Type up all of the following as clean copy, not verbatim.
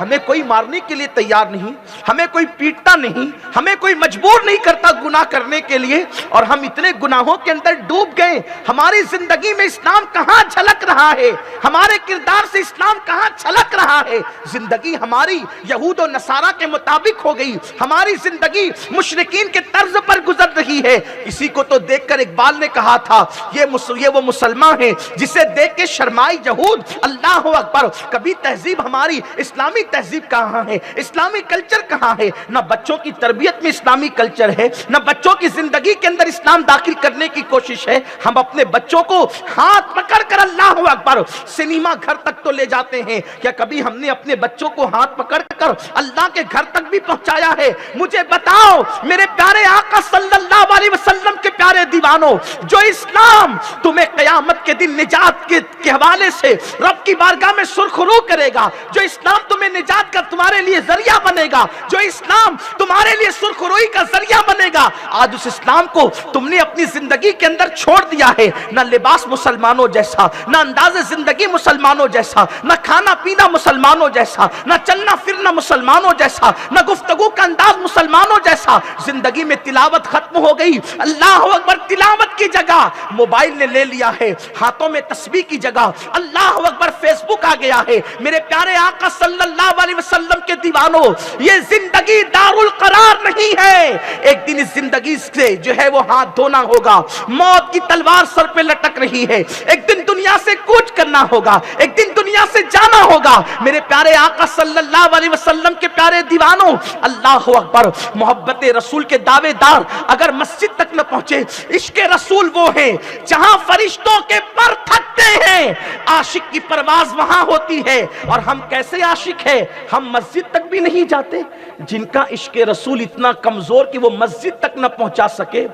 ہمیں کوئی مارنے کے لیے تیار نہیں، ہمیں کوئی پیٹتا نہیں، ہمیں کوئی مجبور نہیں کرتا گناہ کرنے کے لیے، اور ہم اتنے گناہوں کے اندر ڈوب گئے، ہماری زندگی میں اسلام کہاں جھلک رہا ہے، ہمارے کردار سے اسلام کہاں جھلک رہا ہے؟ زندگی ہماری یہود و نصارہ کے مطابق ہو گئی، ہماری زندگی مشرکین کے طرز پر گزر رہی ہے۔ اسی کو تو دیکھ کر اقبال نے کہا تھا یہ وہ مسلمان ہے جسے دیکھ کے شرمائی یہود۔ اللہ اکبر! کبھی تہذیب ہماری اسلامی تہذیب کہاں ہے، اسلامی کلچر کہاں ہے؟ نہ بچوں کی تربیت میں اسلامی کلچر ہے، نہ بچوں کی زندگی کے اندر اسلام داخل کرنے کی کوشش ہے۔ ہم اپنے بچوں کو ہاتھ پکڑ کر اللہ اکبر سنیما گھر تک تو لے جاتے ہیں، کیا کبھی ہم نے اپنے بچوں کو ہاتھ پکڑ کر اللہ کے گھر تک بھی پہنچایا ہے؟ مجھے بتاؤ میرے پیارے آقا صلی اللہ علیہ وسلم کے پیارے دیوانوں، جو اسلام تمہیں قیامت کے دن نجات کے حوالے سے رب کی بارگاہ میں سرخرو کرے گا، جو اسلام تمہیں نجات کا تمہارے لیے ذریعہ بنے گا، جو اسلام تمہارے لیے سرخروئی کا ذریعہ بنے گا، آج اس اسلام کو تم نے اپنی زندگی کے اندر چھوڑ دیا ہے۔ نہ لباس مسلمانوں جیسا، نہ انداز زندگی مسلمانوں جیسا، نہ کھانا پینا مسلمانوں جیسا، نہ چلنا پھرنا مسلمانوں جیسا، نہ گفتگو کا انداز مسلمانوں جیسا۔ زندگی میں تلاوت ختم ہو گئی۔ اللہ اکبر! تلاوت کی جگہ موبائل نے لے لیا ہے، ہاتھوں میں تسبیح کی جگہ اللہ اکبر فیس بک آ گیا ہے۔ میرے پیارے آقا صلی اللہ علیہ وسلم کے دیوانوں، یہ زندگی دار القرار نہیں ہے۔ ایک دن اس زندگی سے جو ہے وہ ہاتھ دھونا ہوگا، موت کی تلوار سر پہ لٹک رہی ہے۔ ایک دن دنیا سے کوچ کرنا ہوگا، ایک دن دنیا سے جانا ہوگا۔ میرے پیارے آقا صلی اللہ علیہ وسلم کے پیارے دیوانوں، اللہ اکبر! محبت رسول کے دعوے دار اگر مسجد تک نہ پہنچے، عشق رسول وہ ہے جہاں فرشتوں کے پر تھکتے ہیں، عاشق کی پرواز وہاں ہوتی ہے۔ اور ہم کیسے عاشق ہیں؟ ہم مسجد تک بھی نہیں جاتے۔ جن کا عشق رسول اتنا کمزور کہ وہ مسجد تک نہ پہنچا سکے،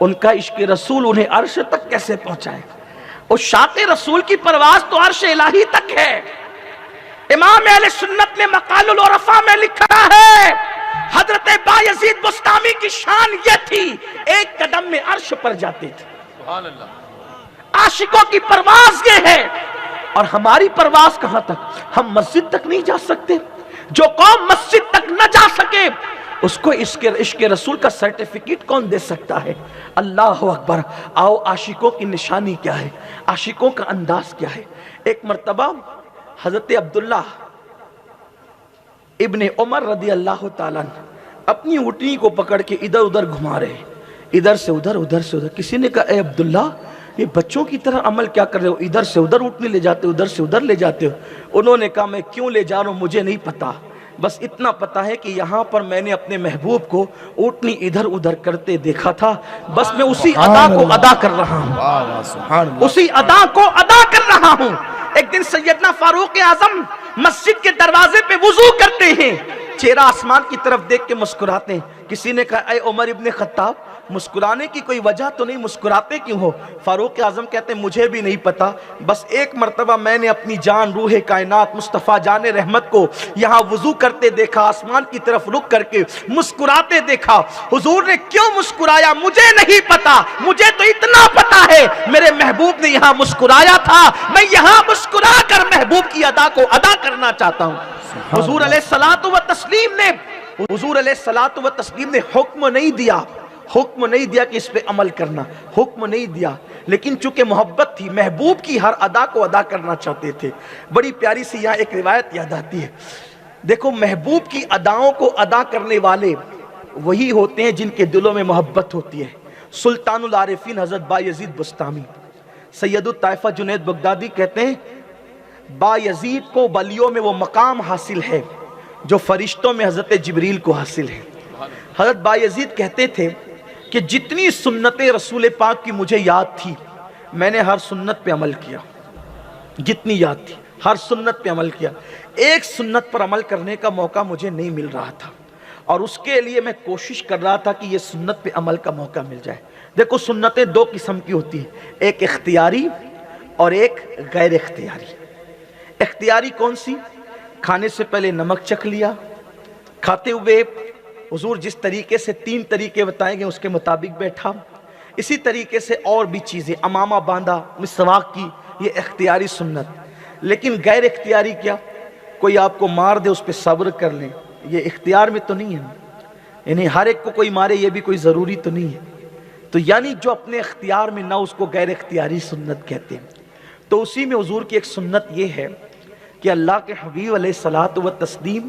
ان کا عشق رسول انہیں عرش تک کیسے پہنچائے؟ اس شاق رسول کی پرواز تو عرش الہی تک ہے۔ امام اہل سنت نے مقال العرفاء میں لکھا ہے، حضرت بایزید بسطامی کی شان یہ تھی، ایک قدم میں عرش پر جاتے تھے۔ سبحان اللہ! عاشقوں کی پرواز یہ ہے، اور ہماری پرواز کہاں تک؟ ہم مسجد تک نہیں جا سکتے۔ جو قوم مسجد تک نہ جا سکے، اس کو عشق رسول کا سرٹیفکیٹ کون دے سکتا ہے؟ اللہ اکبر! آؤ، عاشقوں کی نشانی کیا ہے، عاشقوں کا انداز کیا ہے؟ ایک مرتبہ حضرت عبداللہ ابن عمر رضی اللہ تعالیٰ اپنی اونٹنی کو پکڑ کے ادھر ادھر گھما رہے، ادھر سے ادھر، ادھر سے ادھر۔ کسی نے کہا اے عبداللہ، یہ بچوں کی طرح عمل کیا کر رہے ہو، ادھر سے ادھر اونٹنی لے جاتے ہو، ادھر سے ادھر لے جاتے ہو۔ انہوں نے کہا میں کیوں لے جا رہا ہوں مجھے نہیں پتا، بس اتنا پتا ہے کہ یہاں پر میں نے اپنے محبوب کو اونٹنی ادھر ادھر کرتے دیکھا تھا، بس میں اسی ادا کو ادا کر رہا ہوں، اسی ادا کو ادا کر رہا ہوں۔ ایک دن سیدنا فاروق اعظم مسجد کے دروازے پہ وضو کرتے ہیں، چہرہ آسمان کی طرف دیکھ کے مسکراتے ہیں۔ کسی نے کہا اے عمر ابن خطاب، مسکرانے کی کوئی وجہ تو نہیں، مسکراتے کیوں ہو؟ فاروق اعظم کہتے ہیں مجھے بھی نہیں پتا، بس ایک مرتبہ میں نے اپنی جان روح کائنات مصطفیٰ جان رحمت کو یہاں وضو کرتے دیکھا، آسمان کی طرف رخ کر کے مسکراتے دیکھا۔ حضور نے کیوں مسکرایا مجھے نہیں پتا، مجھے تو اتنا پتا ہے میرے محبوب نے یہاں مسکرایا تھا، میں یہاں مسکرا کر محبوب کی ادا کو ادا کرنا چاہتا ہوں۔ حضور علیہ الصلوۃ والتسلیم نے حکم نہیں دیا کہ اس پہ عمل کرنا، حکم نہیں دیا، لیکن چونکہ محبت تھی، محبوب کی ہر ادا کو ادا کرنا چاہتے تھے۔ بڑی پیاری سی یہاں ایک روایت یاد آتی ہے، دیکھو محبوب کی اداؤں کو ادا کرنے والے وہی ہوتے ہیں جن کے دلوں میں محبت ہوتی ہے۔ سلطان العارفین حضرت بایزید بسطامی، سید الطائفہ جنید بغدادی کہتے ہیں بایزید کو ولیوں میں وہ مقام حاصل ہے جو فرشتوں میں حضرت جبریل کو حاصل ہے۔ حضرت بایزید کہتے تھے کہ جتنی سنت رسول پاک کی مجھے یاد تھی میں نے ہر سنت پہ عمل کیا، جتنی یاد تھی ہر سنت پہ عمل کیا، ایک سنت پر عمل کرنے کا موقع مجھے نہیں مل رہا تھا، اور اس کے لیے میں کوشش کر رہا تھا کہ یہ سنت پہ عمل کا موقع مل جائے۔ دیکھو سنتیں دو قسم کی ہوتی ہیں، ایک اختیاری اور ایک غیر اختیاری۔ اختیاری کون سی؟ کھانے سے پہلے نمک چکھ لیا، کھاتے ہوئے حضور جس طریقے سے 3 طریقے بتائیں گے اس کے مطابق بیٹھا، اسی طریقے سے اور بھی چیزیں، امامہ باندھا، مسواک کی، یہ اختیاری سنت۔ لیکن غیر اختیاری کیا؟ کوئی آپ کو مار دے اس پہ صبر کر لیں، یہ اختیار میں تو نہیں ہے، یعنی ہر ایک کو کوئی مارے یہ بھی کوئی ضروری تو نہیں ہے، تو یعنی جو اپنے اختیار میں نہ اس کو غیر اختیاری سنت کہتے ہیں۔ تو اسی میں حضور کی ایک سنت یہ ہے کہ اللہ کے حبیب علیہ الصلوۃ والتسلیم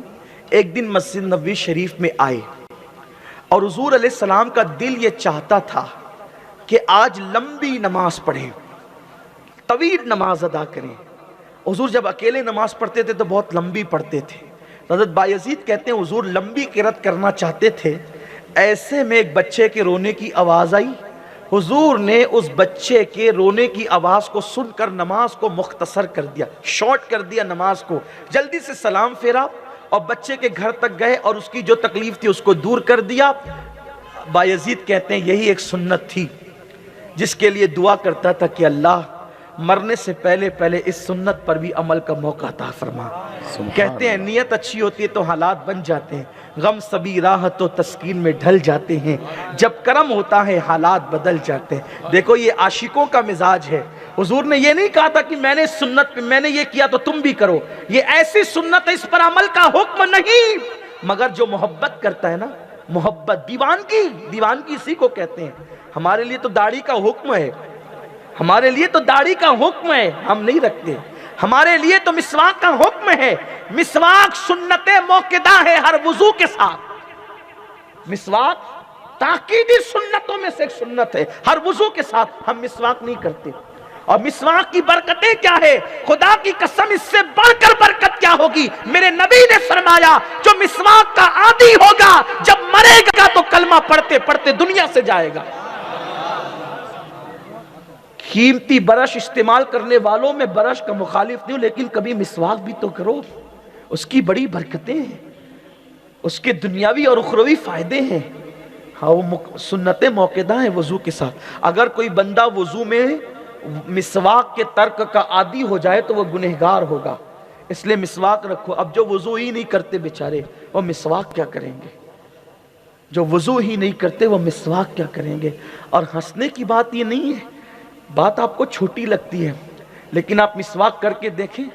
ایک دن مسجد نبوی شریف میں آئے اور حضور علیہ السلام کا دل یہ چاہتا تھا کہ آج لمبی نماز پڑھیں، طویل نماز ادا کریں۔ حضور جب اکیلے نماز پڑھتے تھے تو بہت لمبی پڑھتے تھے۔ حضرت بایزید کہتے ہیں حضور لمبی قرات کرنا چاہتے تھے، ایسے میں ایک بچے کے رونے کی آواز آئی، حضور نے اس بچے کے رونے کی آواز کو سن کر نماز کو مختصر کر دیا، شارٹ کر دیا نماز کو، جلدی سے سلام پھیرا اور بچے کے گھر تک گئے اور اس کی جو تکلیف تھی اس کو دور کر دیا۔ بایزید کہتے ہیں یہی ایک سنت تھی جس کے لیے دعا کرتا تھا کہ اللہ مرنے سے پہلے اس سنت پر بھی عمل کا موقع عطا فرما۔ کہتے ہیں نیت اچھی ہوتی ہے تو حالات بن جاتے ہیں، غم سبھی راحت و تسکین میں ڈھل جاتے ہیں، جب کرم ہوتا ہے حالات بدل جاتے ہیں۔ دیکھو یہ عاشقوں کا مزاج ہے، حضور نے یہ نہیں کہا تھا کہ میں نے سنت پہ میں نے یہ کیا تو تم بھی کرو، یہ ایسی سنت ہے اس پر عمل کا حکم نہیں، مگر جو محبت کرتا ہے نا، محبت دیوانگی اسی کو کہتے ہیں۔ ہمارے لیے تو داڑھی کا حکم ہے، ہمارے لیے تو داڑھی کا حکم ہے، ہم نہیں رکھتے۔ ہمارے لیے تو مسواک کا حکم ہے، مسواک سنت موقدہ ہے ہر وضو کے ساتھ۔ مسواک تاکیدی سنتوں میں سے ایک سنت ہے، ہر وضو کے ساتھ ہم مسواک نہیں کرتے۔ اور مسواک کی برکتیں کیا ہے؟ خدا کی قسم اس سے بڑھ کر برکت کیا ہوگی؟ میرے نبی نے فرمایا جو مسواک کا عادی ہوگا جب مرے گا تو کلمہ پڑھتے پڑھتے دنیا سے جائے گا۔ قیمتی برش استعمال کرنے والوں میں برش کا مخالف نہیں ہوں، لیکن کبھی مسواک بھی تو کرو، اس کی بڑی برکتیں ہیں، اس کے دنیاوی اور اخروی فائدے ہیں۔ ہاں وہ سنتیں موقدہ ہیں وضو کے ساتھ۔ اگر کوئی بندہ وضو میں مسواک کے ترک کا عادی ہو جائے تو وہ گنہگار ہوگا، اس لیے مسواک رکھو۔ اب جو وضو ہی نہیں کرتے بیچارے وہ مسواک کیا کریں گے؟ جو وضو ہی نہیں کرتے وہ مسواک کیا کریں گے؟ اور ہنسنے کی بات یہ نہیں ہے، بات آپ کو چھوٹی لگتی ہے، لیکن آپ مسواک کر کے دیکھیں،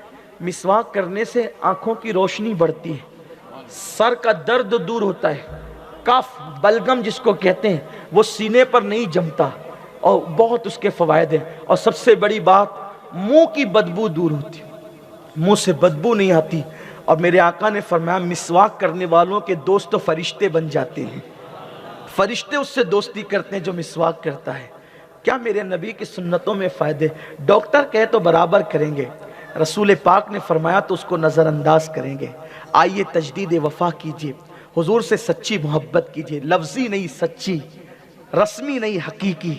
مسواک کرنے سے آنکھوں کی روشنی بڑھتی ہے، سر کا درد دور ہوتا ہے، کف بلغم جس کو کہتے ہیں وہ سینے پر نہیں جمتا، اور بہت اس کے فوائد ہیں۔ اور سب سے بڑی بات منہ کی بدبو دور ہوتی ہے، منہ سے بدبو نہیں آتی۔ اور میرے آقا نے فرمایا مسواک کرنے والوں کے دوست فرشتے بن جاتے ہیں، فرشتے اس سے دوستی کرتے ہیں جو مسواک کرتا ہے۔ کیا میرے نبی کی سنتوں میں فائدے؟ ڈاکٹر کہے تو برابر کریں گے، رسول پاک نے فرمایا تو اس کو نظر انداز کریں گے۔ آئیے تجدید وفا کیجئے، حضور سے سچی محبت کیجئے، لفظی نہیں سچی، رسمی نہیں حقیقی،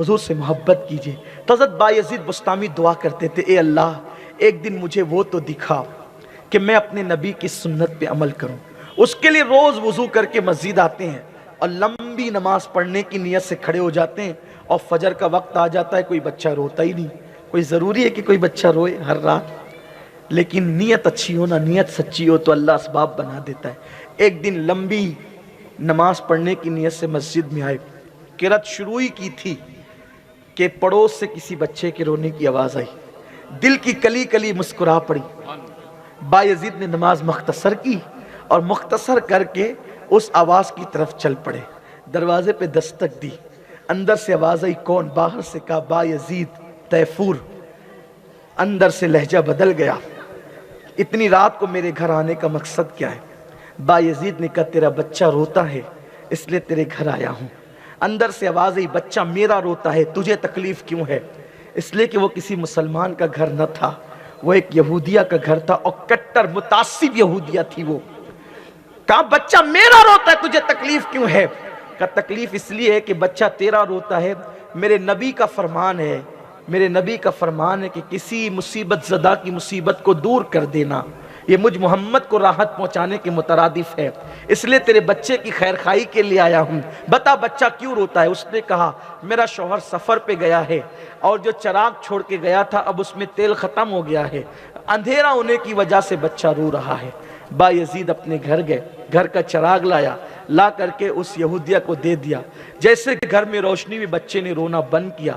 حضور سے محبت کیجئے۔ تو حضرت بایزید بسطامی دعا کرتے تھے، اے اللہ ایک دن مجھے وہ تو دکھا کہ میں اپنے نبی کی سنت پہ عمل کروں۔ اس کے لیے روز وضو کر کے مسجد آتے ہیں اور لمبی نماز پڑھنے کی نیت سے کھڑے ہو جاتے ہیں، اور فجر کا وقت آ جاتا ہے کوئی بچہ روتا ہی نہیں۔ کوئی ضروری ہے کہ کوئی بچہ روئے ہر رات؟ لیکن نیت اچھی ہو نا، نیت سچی ہو تو اللہ اسباب بنا دیتا ہے۔ ایک دن لمبی نماز پڑھنے کی نیت سے مسجد میں آئے، قرات شروع ہی کی تھی کہ پڑوس سے کسی بچے کے رونے کی آواز آئی، دل کی کلی کلی مسکرا پڑی۔ بایزید نے نماز مختصر کی اور مختصر کر کے اس آواز کی طرف چل پڑے۔ دروازے پہ دستک دی، اندر سے آواز آئی کون؟ باہر سے کہا بایزید تیفور۔ اندر سے لہجہ بدل گیا، اتنی رات کو میرے گھر آنے کا مقصد کیا ہے؟ بایزید نے کہا تیرا بچہ روتا ہے اس لیے تیرے گھر آیا ہوں۔ اندر سے آواز آئی بچہ میرا روتا ہے، تجھے تکلیف کیوں ہے؟ اس لیے کہ وہ کسی مسلمان کا گھر نہ تھا، وہ ایک یہودیہ کا گھر تھا، اور کٹر متعصب یہودیہ تھی وہ۔ کہا بچہ میرا روتا ہے تجھے تکلیف کیوں ہے؟ کا تکلیف اس لیے ہے کہ بچہ تیرا روتا ہے، میرے نبی کا فرمان ہے، میرے نبی کا فرمان ہے کہ کسی مصیبت زدہ کی مصیبت کو دور کر دینا، یہ مجھ محمد کو راحت پہنچانے کے مترادف ہے، اس لیے تیرے بچے کی خیر خواہی کے لیے آیا ہوں، بتا بچہ کیوں روتا ہے؟ اس نے کہا میرا شوہر سفر پہ گیا ہے اور جو چراغ چھوڑ کے گیا تھا اب اس میں تیل ختم ہو گیا ہے، اندھیرا ہونے کی وجہ سے بچہ رو رہا ہے۔ بایزید اپنے گھر گئے، گھر کا چراغ لا کر کے اس یہودیہ کو دے دیا، جیسے کہ گھر میں روشنی میں بچے نے رونا بند کیا۔